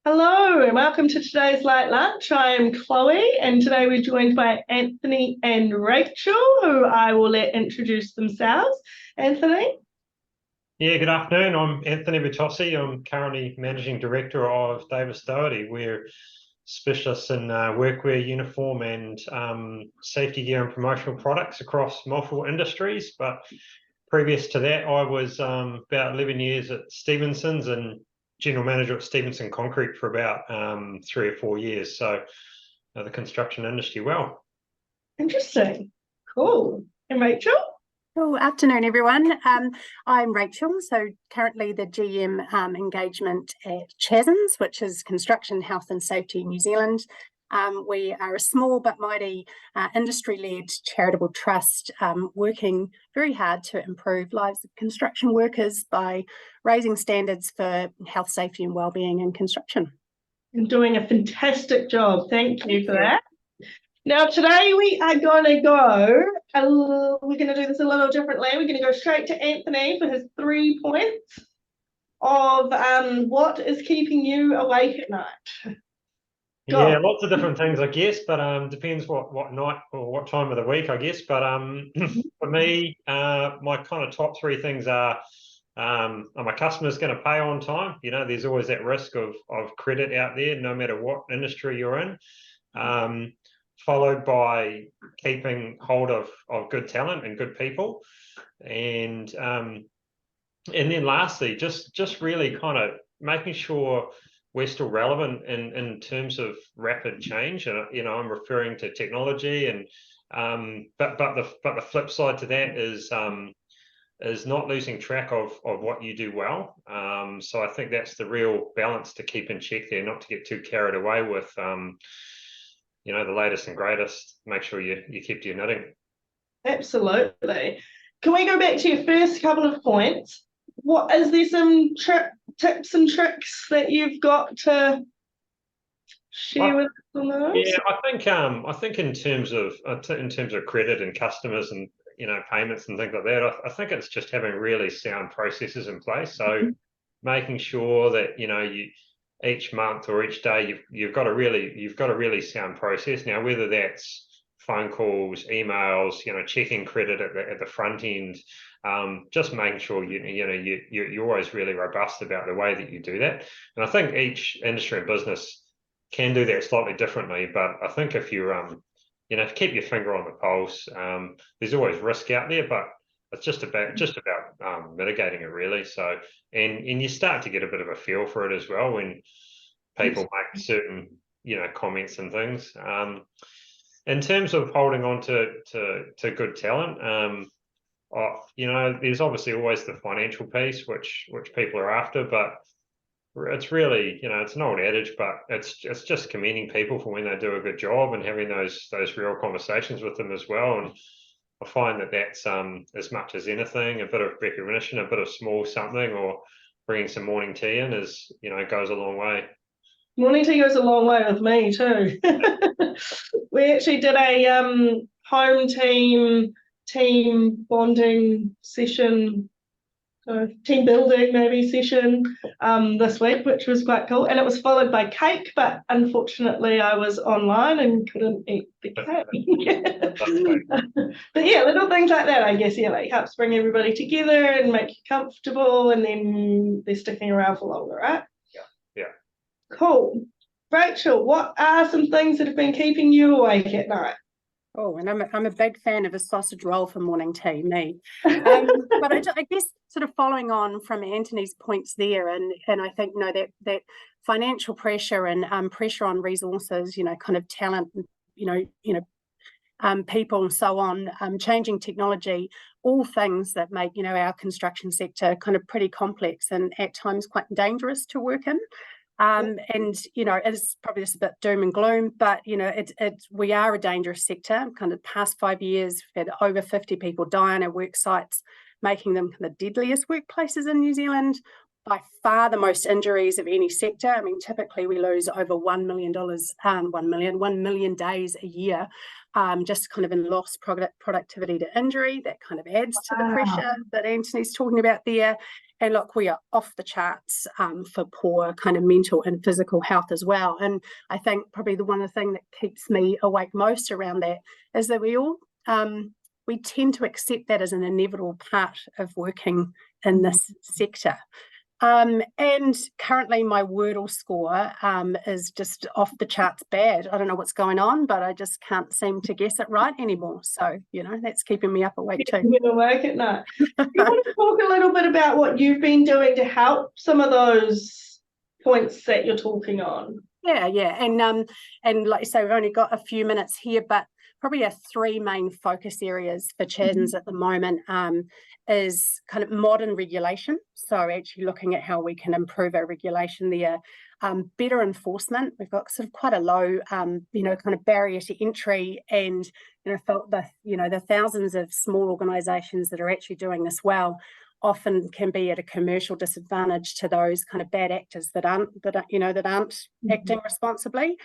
Hello and welcome to today's Light Lunch. I'm Chloe and today we're joined by Anthony and Rachel, who I will let introduce themselves. Anthony? Yeah, good afternoon. I'm Anthony Bitossi. I'm currently Managing Director of Davis Doherty. We're specialists in workwear, uniform and safety gear and promotional products across multiple industries. But previous to that, I was about 11 years at Stevenson's and General Manager at Stevenson Concrete for about 3 or 4 years. So the construction industry well. Interesting. Cool. And Rachel? Good afternoon, everyone. I'm Rachel, so currently the GM engagement at Chasms, which is Construction, Health and Safety New Zealand. We are a small but mighty industry-led charitable trust working very hard to improve lives of construction workers by raising standards for health, safety and wellbeing in construction. You're doing a fantastic job. Thank you for that. Now today we are going to do this a little differently. We're going to go straight to Anthony for his 3 points of what is keeping you awake at night. Yeah, lots of different things, I guess, but depends what night or what time of the week, I guess. But for me, my kind of top 3 things are my customers going to pay on time? You know, there's always that risk of credit out there, no matter what industry you're in. Followed by keeping hold of good talent and good people, and then lastly, just really kind of making sure we're still relevant in terms of rapid change. And I'm referring to technology, and but the flip side to that is not losing track of what you do well. So I think that's the real balance to keep in check there, not to get too carried away with the latest and greatest. Make sure you keep to your knitting. Absolutely. Can we go back to your first couple of points? What is there some tips and tricks that you've got to share with us on those? Yeah, I think in terms of credit and customers and payments and things like that, I think it's just having really sound processes in place. So making sure that you each month or each day you've got a really sound process. Now, whether that's phone calls, emails, checking credit at the front end, just making sure you're always really robust about the way that you do that. And I think each industry and business can do that slightly differently. But I think if you keep your finger on the pulse, there's always risk out there, but it's just about mitigating it, really. So and you start to get a bit of a feel for it as well when people make certain comments and things. In terms of holding on to good talent, there's obviously always the financial piece which people are after, but it's really, it's an old adage, but it's just commending people for when they do a good job and having those real conversations with them as well. And I find that that's as much as anything, a bit of recognition, a bit of small something, or bringing some morning tea in goes a long way. Morning tea goes a long way with me too. We actually did a home team bonding session, team building maybe session this week, which was quite cool, and it was followed by cake, but unfortunately I was online and couldn't eat the cake. But yeah, little things like that, I guess, like helps bring everybody together and make you comfortable, and then they're sticking around for longer, right? Yeah. Cool. Rachel, what are some things that have been keeping you awake at night? Oh, and I'm a big fan of a sausage roll for morning tea, me. But I guess sort of following on from Anthony's points there, and I think that financial pressure and pressure on resources, kind of talent, people and so on, changing technology, all things that make our construction sector kind of pretty complex and at times quite dangerous to work in. And it's probably just a bit doom and gloom, but we are a dangerous sector. Kind of past 5 years, we've had over 50 people die on our work sites, making them the deadliest workplaces in New Zealand. By far the most injuries of any sector. I mean, typically we lose over $1 million days a year, just kind of in lost productivity to injury. That kind of adds to the pressure that Anthony's talking about there. And look, we are off the charts for poor kind of mental and physical health as well. And I think probably the one thing that keeps me awake most around that is that we all we tend to accept that as an inevitable part of working in this sector. And currently my Wordle score is just off the charts bad. I don't know what's going on, but I just can't seem to guess it right anymore. So, you know, that's keeping me up awake too. You're awake at night. Do you want to talk a little bit about what you've been doing to help some of those points that you're talking on? Yeah. And like you say, we've only got a few minutes here, but probably our three main focus areas for Chadden's at the moment is kind of modern regulation. So actually looking at how we can improve our regulation there. Better enforcement. We've got sort of quite a low, kind of barrier to entry, and felt that the thousands of small organisations that are actually doing this well often can be at a commercial disadvantage to those kind of bad actors that aren't acting responsibly,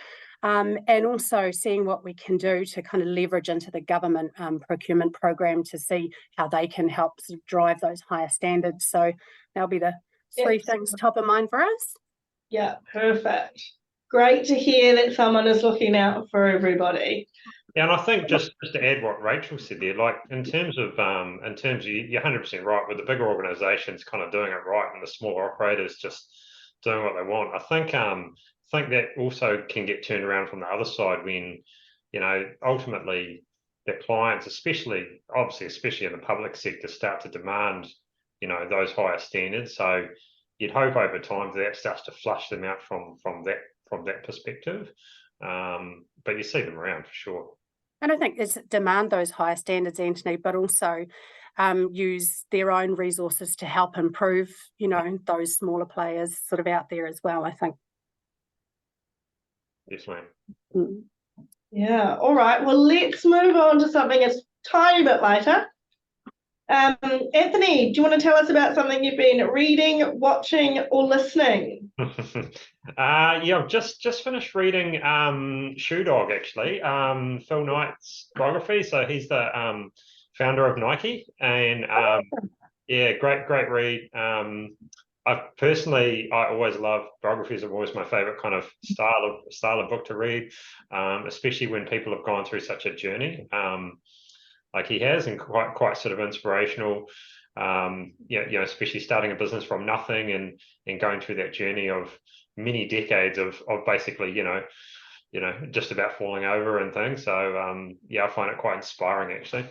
and also seeing what we can do to kind of leverage into the government procurement program to see how they can help sort of drive those higher standards. So that'll be the three things top of mind for us. Yeah, perfect. Great to hear that someone is looking out for everybody. Yeah, and I think just to add what Rachel said there, like in terms of you're 100% right, with the bigger organisations kind of doing it right and the smaller operators just doing what they want. I think that also can get turned around from the other side when, ultimately their clients, especially in the public sector, start to demand, those higher standards. So you'd hope over time that starts to flush them out from that perspective. But you see them around for sure. And I think it's demand those higher standards, Anthony, but also use their own resources to help improve, those smaller players sort of out there as well, I think. Yes, ma'am. Mm. Yeah, all right. Well, let's move on to something a tiny bit lighter. Anthony, do you want to tell us about something you've been reading, watching, or listening? I've just finished reading Shoe Dog, actually, Phil Knight's biography. So he's the founder of Nike, and great read. I always love biographies. Are always my favorite kind of style of book to read, especially when people have gone through such a journey. Like he has, and quite sort of inspirational. Especially starting a business from nothing and going through that journey of many decades of basically, just about falling over and things. So I find it quite inspiring, actually.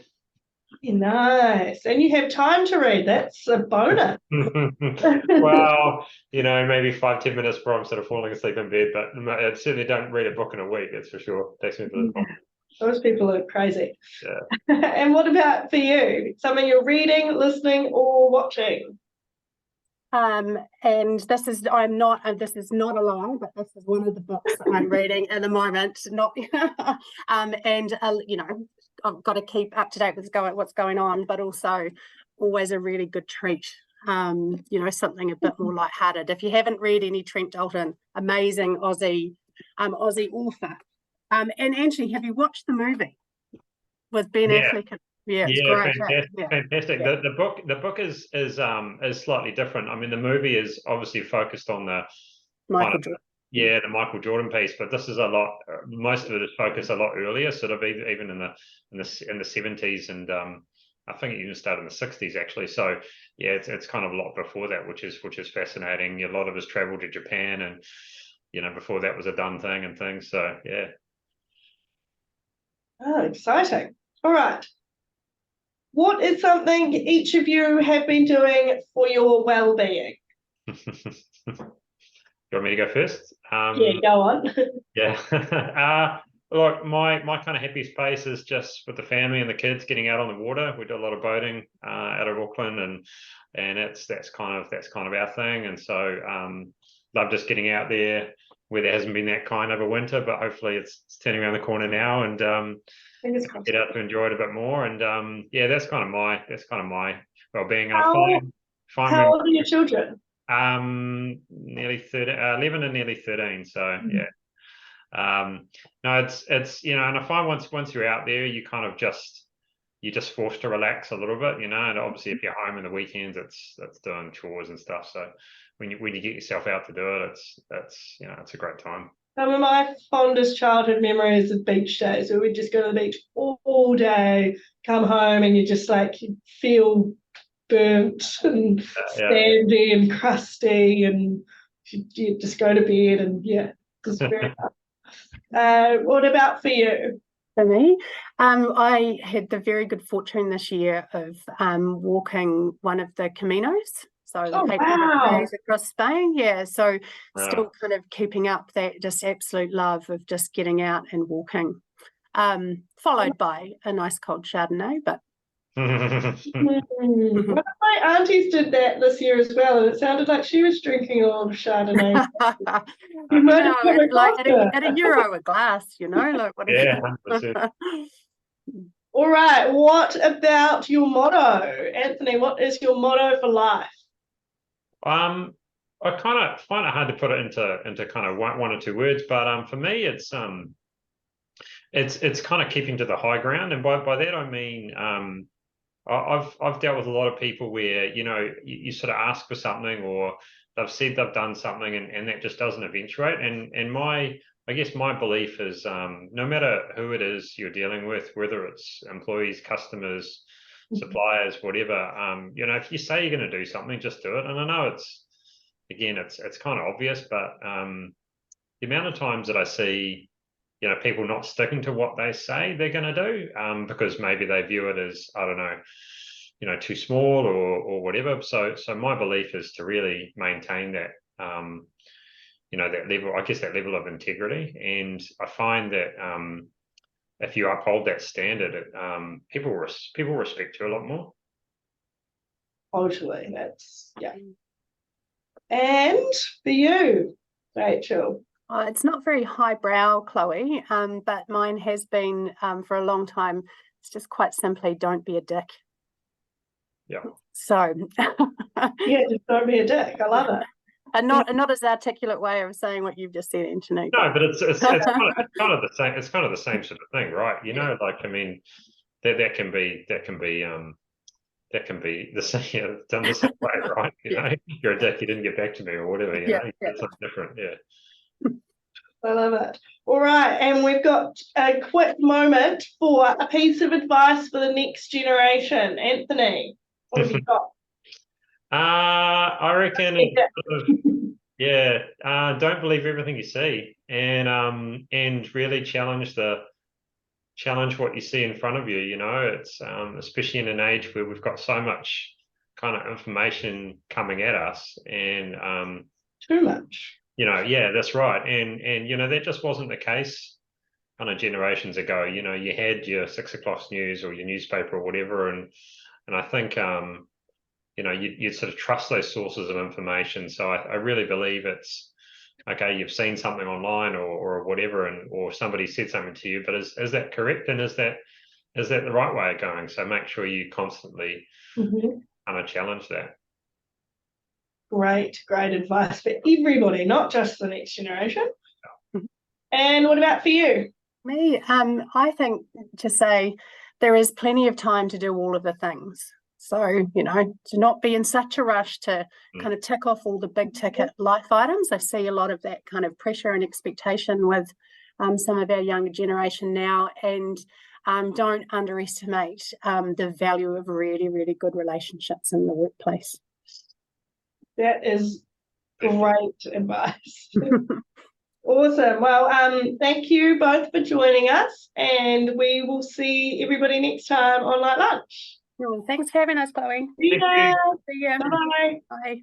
Nice. And you have time to read. That's a bonus. Well, maybe 5-10 minutes before I'm sort of falling asleep in bed, but I certainly don't read a book in a week, that's for sure. Takes me a bit of time. Those people are crazy. Yeah. And what about for you? Something you're reading, listening, or watching? And this is not alone, but this is one of the books that I'm reading at the moment. I've got to keep up to date with what's going on, but also always a really good treat. Something a bit more lighthearted. If you haven't read any Trent Dalton, amazing Aussie author. And Anthony, have you watched the movie with Ben Affleck? Yeah, it's great. Fantastic. Yeah. The book is slightly different. I mean, the movie is obviously focused on the Michael Jordan. Yeah, the Michael Jordan piece, but this is a lot. Most of it is focused a lot earlier, sort of even in the 70s, and I think it even started in the 60s actually. So yeah, it's kind of a lot before that, which is fascinating. A lot of his travel to Japan, and before that was a done thing and things. So yeah. Oh, exciting! All right. What is something each of you have been doing for your well-being? You want me to go first? Yeah, go on. Yeah. Look, my kind of happy space is just with the family and the kids getting out on the water. We do a lot of boating out of Auckland, and that's kind of our thing. And so love just getting out there where there hasn't been that kind of a winter, but hopefully it's turning around the corner now, and get out to enjoy it a bit more. And that's kind of my well-being. And How old are your children? Nearly 11 and nearly 13. So yeah. No, it's and I find once you're out there, you kind of just you're just forced to relax a little bit, you know. And obviously, if you're home in the weekends, it's doing chores and stuff. So when you get yourself out to do it, it's you know, it's a great time. Some of my fondest childhood memories of beach days where we'd just go to the beach all day, come home, and you just like you feel burnt and sandy and crusty, and you just go to bed, and yeah, it's very what about for you? For me, I had the very good fortune this year of walking one of the Caminos. So the 800 days across Spain. Yeah. So still kind of keeping up that just absolute love of just getting out and walking. Followed by a nice cold Chardonnay, but One of my aunties did that this year as well, and it sounded like she was drinking a lot of Chardonnay. You might have come like across at €1 a glass, you know, like what? Yeah, 100%. All right, what about your motto, Anthony? What is your motto for life? I kind of find it hard to put it into kind of one or two words, but for me, it's kind of keeping to the high ground, and by that I mean I've dealt with a lot of people where, you know, you sort of ask for something, or they've said they've done something, and that just doesn't eventuate. And I guess my belief is no matter who it is you're dealing with, whether it's employees, customers, suppliers, whatever, you know, if you say you're going to do something, just do it. And I know it's kind of obvious, but the amount of times that I see, you know, people not sticking to what they say they're going to do because maybe they view it as, I don't know, you know, too small or whatever. So my belief is to really maintain that, you know, that level, I guess that level of integrity. And I find that if you uphold that standard, people respect you a lot more. Totally, that's yeah. And for you, Rachel? It's not very highbrow, Chloe, but mine has been for a long time. It's just quite simply, don't be a dick. Yeah. So yeah, just don't be a dick. I love it. And not as articulate way of saying what you've just said, Anthony. No, but it's kind of the same. It's kind of the same sort of thing, right? You know, like I mean, that can be the same, done the same way, right? You know, you're a dick, you didn't get back to me or whatever. You know, it's something different. Yeah. I love it. All right, and we've got a quick moment for a piece of advice for the next generation. Anthony, what have you got? I reckon, don't believe everything you see, and really challenge what you see in front of you. You know, it's especially in an age where we've got so much kind of information coming at us, and too much. You know, yeah, that's right. And you know, that just wasn't the case kind of generations ago. You know, you had your 6 o'clock news or your newspaper or whatever, and I think you know, you sort of trust those sources of information. So I really believe it's okay, you've seen something online or whatever, or somebody said something to you, but is that correct, and is that the right way of going? So make sure you constantly kind of challenge that. Great advice for everybody, not just the next generation. And what about for you? Me, I think to say there is plenty of time to do all of the things. So, you know, to not be in such a rush to kind of tick off all the big ticket life items. I see a lot of that kind of pressure and expectation with some of our younger generation now, and don't underestimate the value of really, really good relationships in the workplace. That is great advice. Awesome. Well, thank you both for joining us, and we will see everybody next time on Light Lunch. Well, thanks for having us, Chloe. See ya. See ya. Bye. Bye.